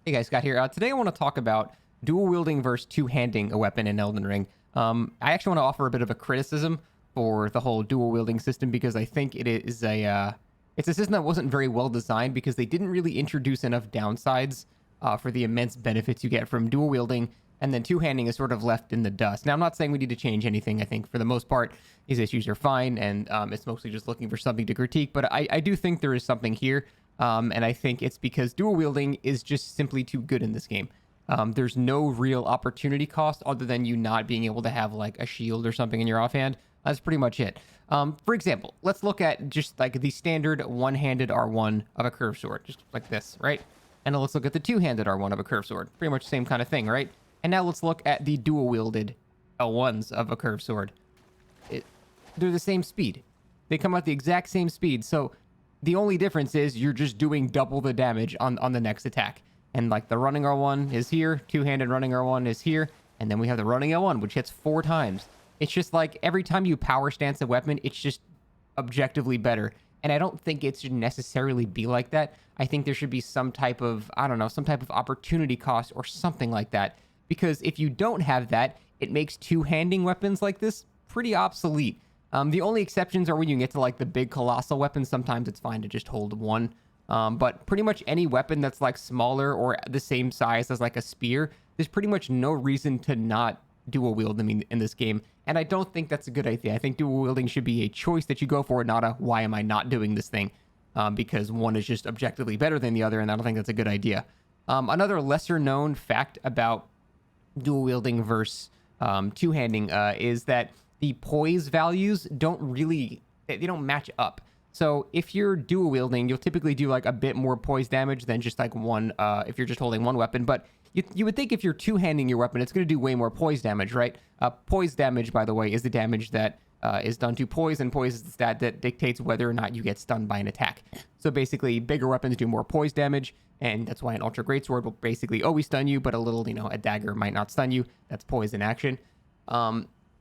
Hey guys, Scott here. Today I want to talk about dual wielding versus two-handing a weapon in Elden Ring. I actually want to offer a bit of a criticism for the whole dual wielding system because I think it's a system that wasn't very well designed because they didn't really introduce enough downsides for the immense benefits you get from dual wielding, and then two-handing is sort of left in the dust. Now I'm not saying we need to change anything. I think for the most part these issues are fine, and it's mostly just looking for something to critique. But I do think there is something here. And I think it's because dual wielding is just simply too good in this game. There's no real opportunity cost other than you not being able to have like a shield or something in your offhand. That's pretty much it. For example, let's look at just like the standard one-handed R1 of a curved sword, just like this, right? And now let's look at the two-handed R1 of a curved sword. Pretty much the same kind of thing, right? And now let's look at the dual-wielded L1s of a curved sword. They're the same speed. They come out the exact same speed, so the only difference is you're just doing double the damage on the next attack. And like the running R1 is here, two-handed running R1 is here, and then we have the running L1, which hits 4 times. It's just like every time you power stance a weapon, it's just objectively better. And I don't think it should necessarily be like that. I think there should be some type of, I don't know, some type of opportunity cost or something like that. Because if you don't have that, it makes two-handing weapons like this pretty obsolete. The only exceptions are when you get to like the big colossal weapons. Sometimes it's fine to just hold one. But pretty much any weapon that's like smaller or the same size as like a spear, there's pretty much no reason to not dual wield them in this game. And I don't think that's a good idea. I think dual wielding should be a choice that you go for, not a why am I not doing this thing? Because one is just objectively better than the other, and I don't think that's a good idea. Another lesser known fact about dual wielding versus two-handing is that the poise values they don't match up. So if you're dual wielding, you'll typically do like a bit more poise damage than just like one, if you're just holding one weapon. But you would think if you're two-handing your weapon, it's going to do way more poise damage, right? Poise damage, by the way, is the damage that is done to poise, and poise is the stat that dictates whether or not you get stunned by an attack. So basically, bigger weapons do more poise damage, and that's why an ultra greatsword will basically always stun you, but a dagger might not stun you. That's poise in action.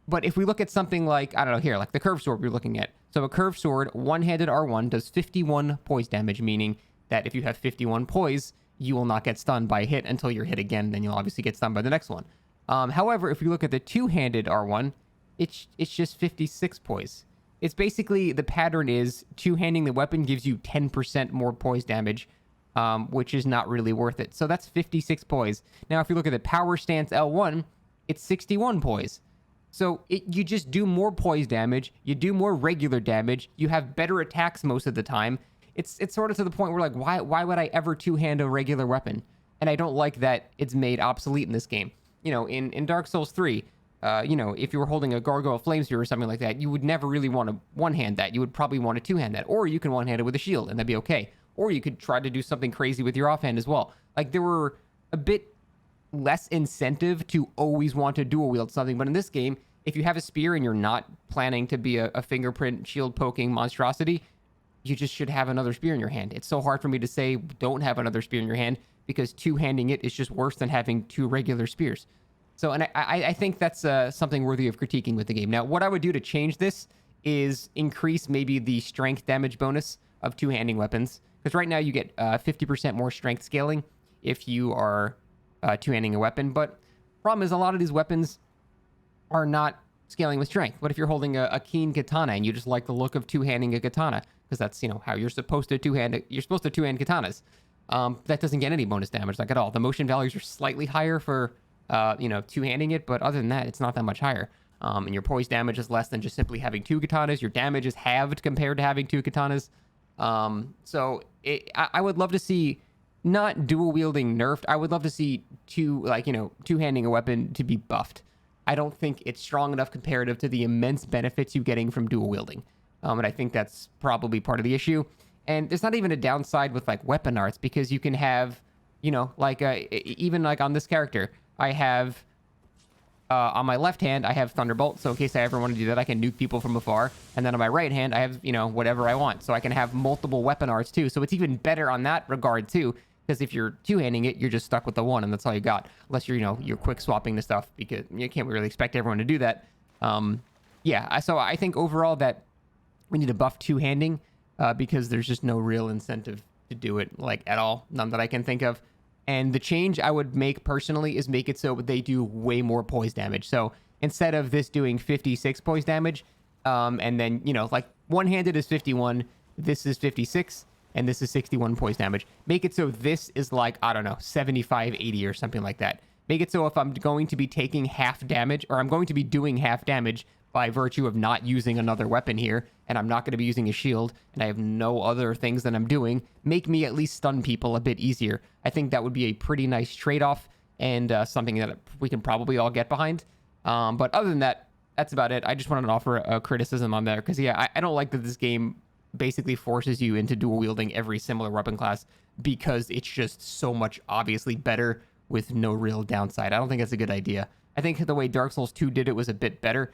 But if we look at something like, I don't know, here, like the curved sword we're looking at. So a curved sword, one-handed R1, does 51 poise damage, meaning that if you have 51 poise, you will not get stunned by a hit until you're hit again, then you'll obviously get stunned by the next one. However, if you look at the two-handed R1, it's just 56 poise. It's basically, the pattern is two-handing the weapon gives you 10% more poise damage, which is not really worth it. So that's 56 poise. Now, if you look at the power stance L1, it's 61 poise. So you just do more poise damage, you do more regular damage, you have better attacks most of the time. It's sort of to the point where like, why would I ever two-hand a regular weapon? And I don't like that it's made obsolete in this game. In Dark Souls 3, if you were holding a Gargoyle Flame Spear or something like that, you would never really want to one-hand that. You would probably want to two-hand that. Or you can one-hand it with a shield, and that'd be okay. Or you could try to do something crazy with your offhand as well. Like, there were a bit less incentive to always want to dual wield something, but in this game, if you have a spear and you're not planning to be a fingerprint shield poking monstrosity, you just should have another spear in your hand. It's so hard for me to say don't have another spear in your hand because two-handing it is just worse than having two regular spears. So, and I think that's something worthy of critiquing with the game. Now, what I would do to change this is increase maybe the strength damage bonus of two-handing weapons, because right now you get 50% more strength scaling if you are two-handing a weapon. But problem is, a lot of these weapons are not scaling with strength. What if you're holding a keen katana and you just like the look of two-handing a katana? Because that's, how you're supposed to two-hand katanas. That doesn't get any bonus damage, like at all. The motion values are slightly higher for, two-handing it, but other than that, it's not that much higher. And your poise damage is less than just simply having two katanas. Your damage is halved compared to having two katanas. I would love to see not dual wielding nerfed. I would love to see two-handing a weapon to be buffed. I don't think it's strong enough comparative to the immense benefits you're getting from dual wielding. And I think that's probably part of the issue. And there's not even a downside with like weapon arts, because you can have, even like on this character, I have, on my left hand, I have Thunderbolt. So in case I ever want to do that, I can nuke people from afar. And then on my right hand, I have, whatever I want. So I can have multiple weapon arts too. So it's even better on that regard too. Because if you're two-handing it, you're just stuck with the one, and that's all you got. Unless you're quick swapping the stuff, because you can't really expect everyone to do that. So I think overall that we need to buff two-handing, because there's just no real incentive to do it, like, at all. None that I can think of. And the change I would make personally is make it so they do way more poise damage. So instead of this doing 56 poise damage, and then, you know, like one-handed is 51, this is 56, and this is 61 poise damage. Make it so this is like, I don't know, 75, 80 or something like that. Make it so if I'm going to be taking half damage, or I'm going to be doing half damage by virtue of not using another weapon here, and I'm not going to be using a shield, and I have no other things that I'm doing, make me at least stun people a bit easier. I think that would be a pretty nice trade-off, and something that we can probably all get behind. But other than that, that's about it. I just wanted to offer a criticism on there, because yeah, I don't like that this game basically forces you into dual wielding every similar weapon class, because it's just so much obviously better with no real downside. I don't think that's a good idea. I think the way Dark Souls 2 did it was a bit better,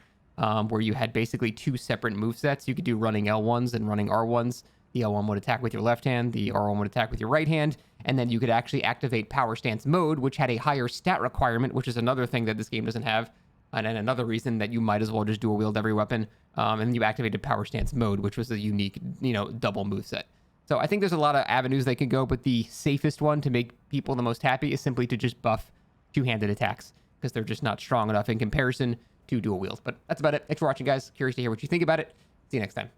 where you had basically two separate movesets. You could do running L1s and running R1s. The L1 would attack with your left hand, the R1 would attack with your right hand, and then you could actually activate Power Stance mode, which had a higher stat requirement, which is another thing that this game doesn't have, and then another reason that you might as well just dual wield every weapon. And then you activated Power Stance mode, which was a unique, you know, double moveset. So I think there's a lot of avenues they can go, but the safest one to make people the most happy is simply to just buff two-handed attacks, because they're just not strong enough in comparison to dual wield. But that's about it. Thanks for watching, guys. Curious to hear what you think about it. See you next time.